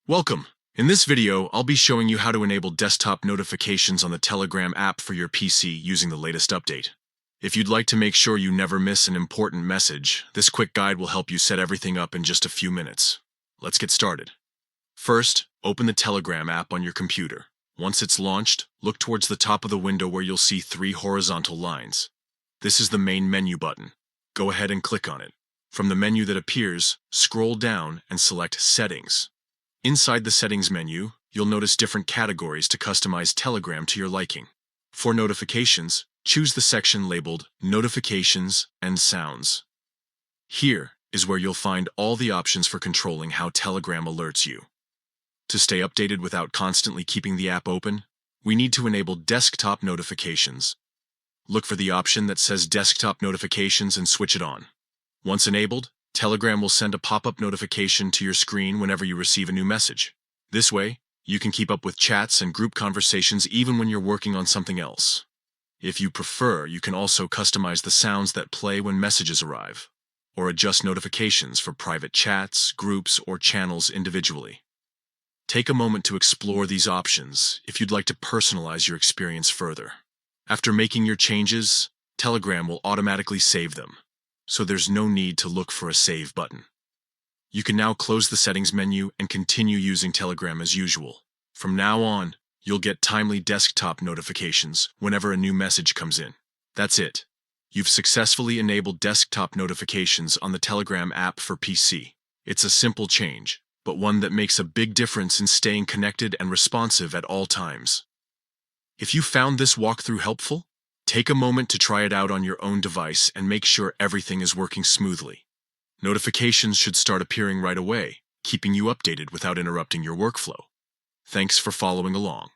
Welcome! In this video, I'll be showing you how to enable desktop notifications on the Telegram app for your PC using the latest update. If you'd like to make sure you never miss an important message, this quick guide will help you set everything up in just a few minutes. Let's get started. First, open the Telegram app on your computer. Once it's launched, look towards the top of the window where you'll see 3 horizontal lines. This is the main menu button. Go ahead and click on it. From the menu that appears, scroll down and select Settings. Inside the Settings menu, you'll notice different categories to customize Telegram to your liking. For notifications, choose the section labeled Notifications and Sounds. Here is where you'll find all the options for controlling how Telegram alerts you. To stay updated without constantly keeping the app open, we need to enable desktop notifications. Look for the option that says Desktop Notifications and switch it on. Once enabled, Telegram will send a pop-up notification to your screen whenever you receive a new message. This way, you can keep up with chats and group conversations even when you're working on something else. If you prefer, you can also customize the sounds that play when messages arrive, or adjust notifications for private chats, groups, or channels individually. Take a moment to explore these options if you'd like to personalize your experience further. After making your changes, Telegram will automatically save them, so there's no need to look for a Save button. You can now close the Settings menu and continue using Telegram as usual. From now on, you'll get timely desktop notifications whenever a new message comes in. That's it. You've successfully enabled desktop notifications on the Telegram app for PC. It's a simple change, but one that makes a big difference in staying connected and responsive at all times. If you found this walkthrough helpful, take a moment to try it out on your own device and make sure everything is working smoothly. Notifications should start appearing right away, keeping you updated without interrupting your workflow. Thanks for following along.